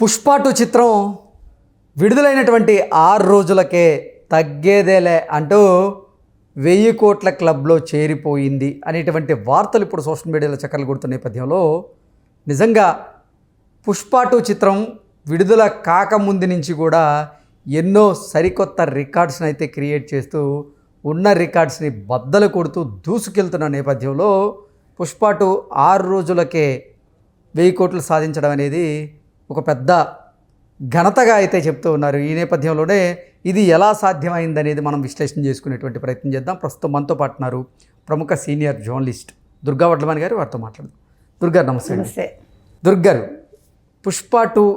పుష్ప 2 చిత్రం విడుదలైనటువంటి 6 రోజులకే తగ్గేదేలే అంటూ 1000 కోట్ల క్లబ్లో చేరిపోయింది అనేటువంటి వార్తలు ఇప్పుడు సోషల్ మీడియాలో చక్కర్లు కొడుతున్న నేపథ్యంలో నిజంగా పుష్ప 2 చిత్రం విడుదల కాకముందు నుంచి కూడా ఎన్నో సరికొత్త రికార్డ్స్ని అయితే క్రియేట్ చేస్తూ ఉన్న రికార్డ్స్ని బద్దలు కొడుతూ దూసుకెళ్తున్న నేపథ్యంలో పుష్ప 2 6 రోజులకే 1000 కోట్లు సాధించడం అనేది ఒక పెద్ద ఘనతగా అయితే చెప్తూ ఉన్నారు. ఈ నేపథ్యంలోనే ఇది ఎలా సాధ్యమైందనేది మనం విశ్లేషణ చేసుకునేటువంటి ప్రయత్నం చేద్దాం. ప్రస్తుతం మనతో పాటున్నారు ప్రముఖ సీనియర్ జర్నలిస్ట్ దుర్గా వడ్లమణి గారు. వారితో మాట్లాడదాం. దుర్గారు నమస్తే. నమస్తే. దుర్గారు, పుష్ప 2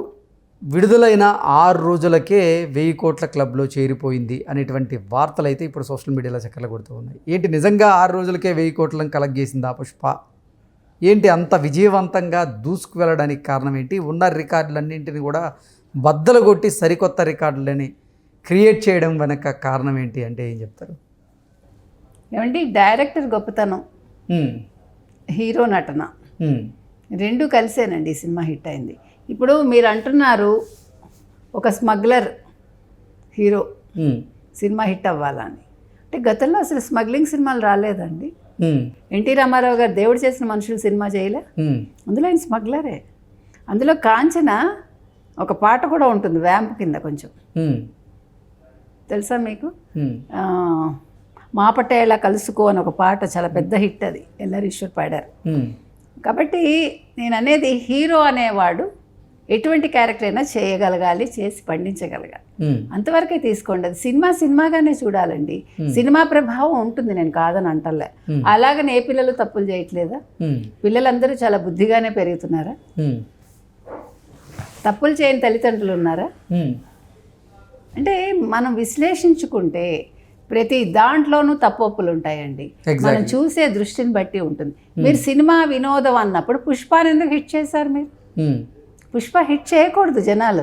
విడుదలైన 6 రోజులకే 1000 కోట్ల క్లబ్లో చేరిపోయింది అనేటువంటి వార్తలు అయితే ఇప్పుడు సోషల్ మీడియాలో చక్కర్లు కొడుతూ ఉన్నాయి. ఏంటి నిజంగా 6 రోజులకే 1000 కోట్లను కలెక్ట్ చేసింది ఆ పుష్ప? ఏంటి అంత విజయవంతంగా దూసుకు వెళ్ళడానికి కారణం ఏంటి? ఉన్న రికార్డులన్నింటినీ కూడా బద్దలు కొట్టి సరికొత్త రికార్డులని క్రియేట్ చేయడం వెనక కారణం ఏంటి అంటే ఏం చెప్తారు? ఏమండి, డైరెక్టర్ గొప్పతనం, హీరో నటన రెండు కలిసేనండి ఈ సినిమా హిట్ అయింది. ఇప్పుడు మీరు అంటున్నారు ఒక స్మగ్లర్ హీరో సినిమా హిట్ అవ్వాలని. అంటే గతంలో అసలు స్మగ్లింగ్ సినిమాలు రాలేదండి. ఎన్టీ రామారావు గారు దేవుడు చేసిన మనుషులు సినిమా చేయలే, అందులో ఆయన స్మగ్లరే. అందులో కాంచన ఒక పాట కూడా ఉంటుంది వ్యాంప్ కింద, కొంచెం తెలుసా మీకు? మాపటేలా కలుసుకో అని ఒక పాట చాలా పెద్ద హిట్, అది ఎల్లరీశ్వర్ పాడారు. కాబట్టి నేను అనేది హీరో అనేవాడు ఎటువంటి క్యారెక్టర్ అయినా చేయగలగాలి, చేసి పండించగలగాలి, అంతవరకే తీసుకోండి. అది సినిమా సినిమాగానే చూడాలండి. సినిమా ప్రభావం ఉంటుంది, నేను కాదని అంటలే. అలాగని ఏ పిల్లలు తప్పులు చేయట్లేదా? పిల్లలందరూ చాలా బుద్ధిగానే పెరుగుతున్నారా? తప్పులు చేయని తల్లిదండ్రులు ఉన్నారా? అంటే మనం విశ్లేషించుకుంటే ప్రతి దాంట్లోనూ తప్పొప్పులు ఉంటాయండి. మనం చూసే దృష్టిని బట్టి ఉంటుంది. మీరు సినిమా వినోదం అన్నప్పుడు పుష్పాన్ని ఎందుకు హిట్ చేశారు? మీరు పుష్ప హిట్ చేయకూడదు, జనాలు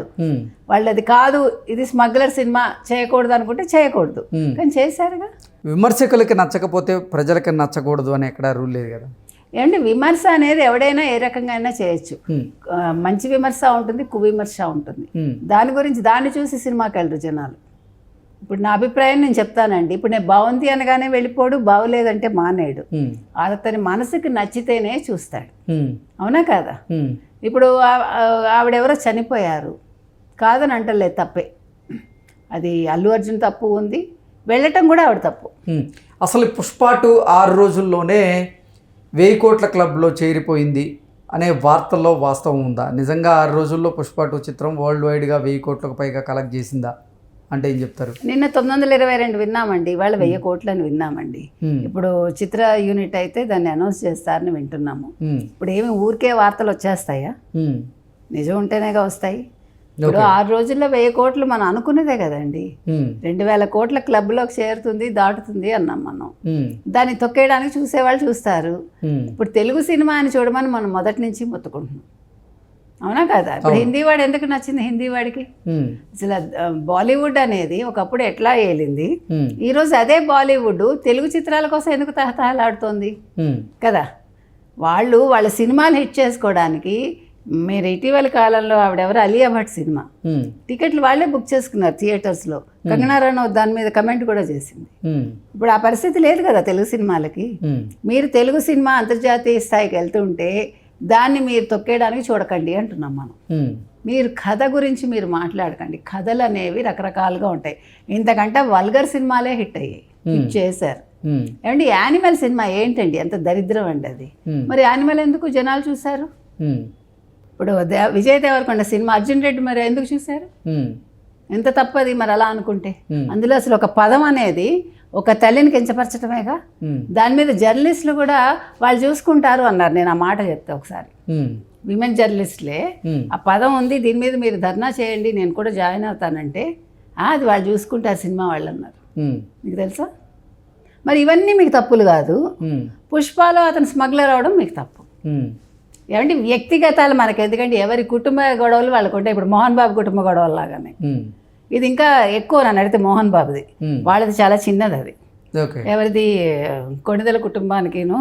వాళ్ళు అది కాదు ఇది స్మగ్లర్ సినిమా చేయకూడదు అనుకుంటే చేయకూడదు, కానీ చేశారుగా. విమర్శకులకి నచ్చకపోతే ప్రజలకి నచ్చకూడదు అని ఎక్కడ రూల్ లేదు కదా. ఏమంటే విమర్శ అనేది ఎవడైనా ఏ రకంగా అయినా చేయొచ్చు. మంచి విమర్శ ఉంటుంది, కువిమర్శ ఉంటుంది. దాని గురించి దాన్ని చూసి సినిమాకి వెళ్ళరు జనాలు. ఇప్పుడు నా అభిప్రాయం నేను చెప్తానండి. ఇప్పుడు నేను బాగుంది అనగానే వెళ్ళిపోడు, బాగులేదంటే మానేడు. అతని మనసుకి నచ్చితేనే చూస్తాడు, అవునా కాదా? ఇప్పుడు ఆవిడెవరో చనిపోయారు, కాదని అంటలేదు, తప్పే. అది అల్లు అర్జున్ తప్పు ఉంది, వెళ్ళటం కూడా ఆవిడ తప్పు. అసలు పుష్ప 2 6 రోజుల్లోనే 1000 కోట్ల క్లబ్లో చేరిపోయింది అనే వార్తల్లో వాస్తవం ఉందా? నిజంగా 6 రోజుల్లో పుష్ప 2 చిత్రం వరల్డ్ వైడ్గా 1000 కోట్లకు పైగా కలెక్ట్ చేసిందా అంటే ఏం చెప్తారు? నిన్న 922 విన్నామండి, ఇవాళ 1000 కోట్లని విన్నామండి. ఇప్పుడు చిత్ర యూనిట్ అయితే దాన్ని అనౌన్స్ చేస్తారని వింటున్నాము. ఇప్పుడు ఏమి ఊరికే వార్తలు వచ్చేస్తాయా? నిజం ఉంటేనేగా వస్తాయి. ఇప్పుడు 6 రోజుల్లో 1000 కోట్లు మనం అనుకున్నదే కదండి. 2000 కోట్ల క్లబ్లోకి చేరుతుంది, దాటుతుంది అన్నాం మనం. దాన్ని తొక్కేయడానికి చూసేవాళ్ళు చూస్తారు. ఇప్పుడు తెలుగు సినిమా అని చూడమని మనం మొదటి నుంచి మొత్తుకుంటున్నాం, అవునా కదా? ఇప్పుడు హిందీ వాడు ఎందుకు నచ్చింది? హిందీ వాడికి అసలు బాలీవుడ్ అనేది ఒకప్పుడు ఎట్లా ఏలింది, ఈరోజు అదే బాలీవుడ్ తెలుగు చిత్రాల కోసం ఎందుకు తహతహలాడుతోంది కదా? వాళ్ళ సినిమాలు హిట్ చేసుకోవడానికి మీరు ఇటీవల కాలంలో ఆవిడెవరు అలియా భట్ సినిమా టికెట్లు వాళ్ళే బుక్ చేసుకున్నారు థియేటర్స్లో. కంగనా రనౌత్ దాని మీద కమెంట్ కూడా చేసింది. ఇప్పుడు ఆ పరిస్థితి లేదు కదా తెలుగు సినిమాలకి. మీరు తెలుగు సినిమా అంతర్జాతీయ స్థాయికి వెళ్తుంటే దాన్ని మీరు తొక్కేయడానికి చూడకండి అంటున్నాం మనం. మీరు కథ గురించి మీరు మాట్లాడకండి. కథలు అనేవి రకరకాలుగా ఉంటాయి. ఇంతకంటే వల్గర్ సినిమాలే హిట్ అయ్యాయి, హిట్ చేశారు. ఏమండి యానిమల్ సినిమా ఏంటండి, ఎంత దరిద్రం అండి అది. మరి యానిమల్ ఎందుకు జనాలు చూశారు? ఇప్పుడు విజయ్ దేవరకొండ సినిమా అర్జున్ రెడ్డి మరి ఎందుకు చూశారు? ఎంత తప్పది మరి అలా అనుకుంటే. అందులో అసలు ఒక పదం అనేది ఒక తల్లిని కించపరచడమేగా. దాని మీద జర్నలిస్టులు కూడా వాళ్ళు చూసుకుంటారు అన్నారు. నేను ఆ మాట చెప్తే ఒకసారి, విమెన్ జర్నలిస్టులే ఆ పదం ఉంది, దీని మీద మీరు ధర్నా చేయండి, నేను కూడా జాయిన్ అవుతానంటే అది వాళ్ళు చూసుకుంటారు సినిమా వాళ్ళు అన్నారు. మీకు తెలుసా? మరి ఇవన్నీ మీకు తప్పులు కాదు. పుష్పలో అతను స్మగ్లర్ అవడం మీకు తప్పు. ఏమంటే వ్యక్తిగతాలు మనకి ఎందుకంటే ఎవరి కుటుంబ గొడవలు వాళ్ళకు ఉంటాయి. ఇప్పుడు మోహన్ బాబు కుటుంబ గొడవలు లాగానే ఇది ఇంకా ఎక్కువ నన్ను అడిగితే మోహన్ బాబుది. వాళ్ళది చాలా చిన్నది, అది ఎవరిది కొణిదెల కుటుంబానికిను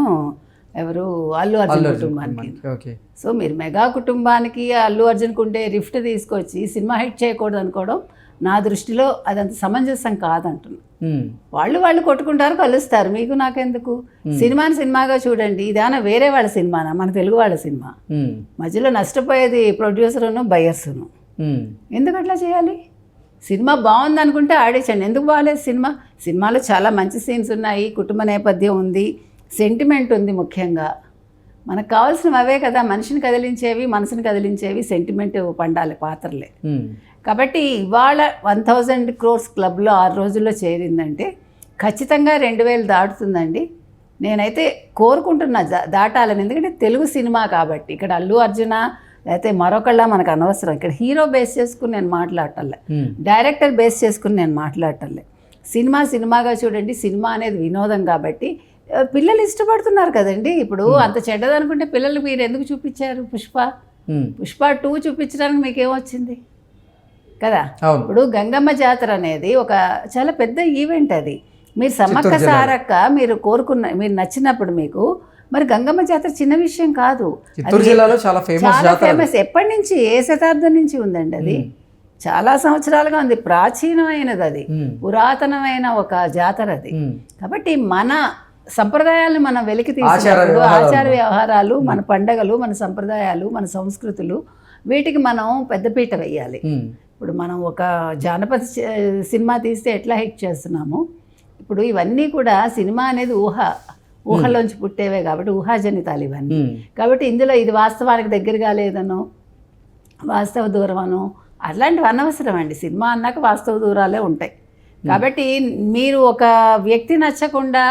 ఎవరు అల్లు అర్జున్ కుటుంబానికి. ఓకే. సో మీరు మెగా కుటుంబానికి అల్లు అర్జున్కి ఉండే రిఫ్ట్ తీసుకొచ్చి సినిమా హిట్ చేయకూడదు అనుకోవడం నా దృష్టిలో అదంత సమంజసం కాదంటున్నా. వాళ్ళు కొట్టుకుంటారు, కలుస్తారు, మీకు నాకెందుకు? సినిమాని సినిమాగా చూడండి. ఇదేనా వేరే వాళ్ళ సినిమానా? మన తెలుగు వాళ్ళ సినిమా. మధ్యలో నష్టపోయేది ప్రొడ్యూసర్ను బయర్స్ను. ఎందుకు అట్లా చేయాలి? సినిమా బాగుంది అనుకుంటే ఆడేసండి. ఎందుకు బాగాలేదు సినిమా? సినిమాలో చాలా మంచి సీన్స్ ఉన్నాయి, కుటుంబ నేపథ్యం ఉంది, సెంటిమెంట్ ఉంది. ముఖ్యంగా మనకు కావాల్సినవి అవే కదా, మనిషిని కదిలించేవి, మనసుని కదిలించేవి సెంటిమెంట్ పండాలి పాత్రలే. కాబట్టి ఇవాళ 1000 crores క్లబ్లో 6 రోజుల్లో చేరిందంటే ఖచ్చితంగా 2000 దాటుతుందండి. నేనైతే కోరుకుంటున్నా దాటాలని. ఎందుకంటే తెలుగు సినిమా కాబట్టి ఇక్కడ అల్లు అర్జున లేకపోతే మరొకళ్ళ మనకు అనవసరం. ఇక్కడ హీరో బేస్ చేసుకుని నేను మాట్లాడటంలే, డైరెక్టర్ బేస్ చేసుకుని నేను మాట్లాడటంలే. సినిమాగా చూడండి. సినిమా అనేది వినోదం కాబట్టి పిల్లలు ఇష్టపడుతున్నారు కదండి. ఇప్పుడు అంత చెడ్డదనుకుంటే పిల్లలు మీరు ఎందుకు చూపించారు? పుష్ప 2 చూపించడానికి మీకేమొచ్చింది కదా. ఇప్పుడు గంగమ్మ జాతర అనేది ఒక చాలా పెద్ద ఈవెంట్. అది మీరు సమ్మక్క సారక్క మీరు కోరుకున్న, మీరు నచ్చినప్పుడు మీకు మరి గంగమ్మ జాతర చిన్న విషయం కాదు. చాలా ఫేమస్. ఎప్పటి నుంచి, ఏ శతాబ్దం నుంచి ఉందండి అది? చాలా సంవత్సరాలుగా ఉంది. ప్రాచీనమైనది అది, పురాతనమైన ఒక జాతర అది. కాబట్టి మన సంప్రదాయాలను మనం వెలికి తీసినప్పుడు ఆచార వ్యవహారాలు, మన పండగలు, మన సంప్రదాయాలు, మన సంస్కృతులు, వీటికి మనం పెద్దపీట వేయాలి. ఇప్పుడు మనం ఒక జానపద సినిమా తీస్తే ఎట్లా హిట్ చేస్తున్నాము, ఇప్పుడు ఇవన్నీ కూడా సినిమా అనేది ఊహలోంచి పుట్టేవే కాబట్టి ఊహాజనితాలు ఇవన్నీ. కాబట్టి ఇందులో ఇది వాస్తవానికి దగ్గరగా లేదనో, వాస్తవ దూరమనో అట్లాంటివి అనవసరం అండి. సినిమా అన్నాక వాస్తవ దూరాలే ఉంటాయి. కాబట్టి మీరు ఒక వ్యక్తి నచ్చకుండా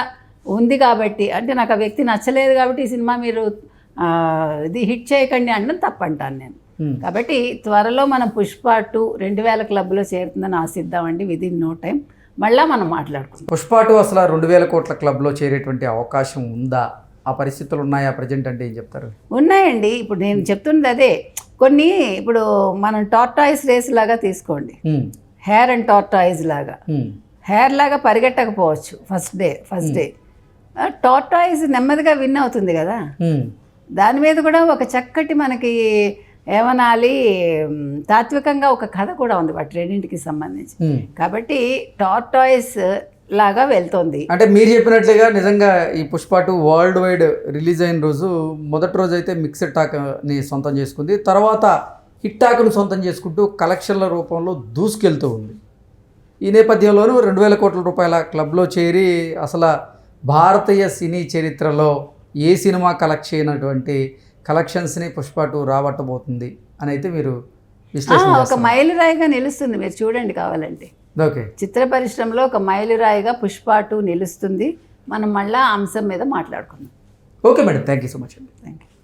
ఉంది కాబట్టి, అంటే నాకు ఆ వ్యక్తి నచ్చలేదు కాబట్టి ఈ సినిమా మీరు ఇది హిట్ చేయకండి అనడం తప్పంటాను నేను. కాబట్టి త్వరలో మనం పుష్ప 2 2000 క్లబ్లో చేరుతుందని ఆశిద్దామండి. విదిన్ నో టైం మళ్ళీ మనం మాట్లాడుకుందాం. పుష్ప 2 అసలు 2000 కోట్ల క్లబ్లో చేరేటువంటి అవకాశం ఉందా? ఆ పరిస్థితులు ఉన్నాయా ప్రజెంట్ అంటే ఏం చెప్తారు? ఉన్నాయండి. ఇప్పుడు నేను చెప్తున్నది అదే. కొన్ని ఇప్పుడు మనం టార్టాయిస్ రేస్ లాగా తీసుకోండి, హెయిర్ అండ్ టార్టాయిస్ లాగా. హెయిర్ లాగా పరిగెట్టకపోవచ్చు ఫస్ట్ డే. టార్టాయిస్ నెమ్మదిగా విన్ అవుతుంది కదా. దాని మీద కూడా ఒక చక్కటి మనకి ఏమనాలి, తాత్వికంగా ఒక కథ కూడా ఉంది వాటి రెండింటికి సంబంధించి. కాబట్టి టార్టాయిస్ లాగా వెళ్తుంది. అంటే మీరు చెప్పినట్లుగా నిజంగా ఈ పుష్ప 2 వరల్డ్ వైడ్ రిలీజ్ అయిన రోజు, మొదటి రోజు అయితే మిక్స్డ్ టాక్ని సొంతం చేసుకుంది, తర్వాత హిట్ టాక్ను సొంతం చేసుకుంటూ కలెక్షన్ల రూపంలో దూసుకెళ్తూ ఉంది. ఈ నేపథ్యంలోనూ 2000 కోట్ల రూపాయల క్లబ్లో చేరి అసలు భారతీయ సినీ చరిత్రలో ఏ సినిమా కలెక్ట్ చేయనటువంటి కలెక్షన్స్ని పుష్ప 2 రాబట్టబోతుంది అని అయితే మీరు విశ్లేషణ ఒక మైలురాయిగా నిలుస్తుంది. మీరు చూడండి కావాలంటే. ఓకే. చిత్ర పరిశ్రమలో ఒక మైలురాయిగా పుష్ప 2 నిలుస్తుంది. మనం మళ్ళీ అంశం మీద మాట్లాడుకుందాం. Okay madam, thank you so much అండి. Thank you.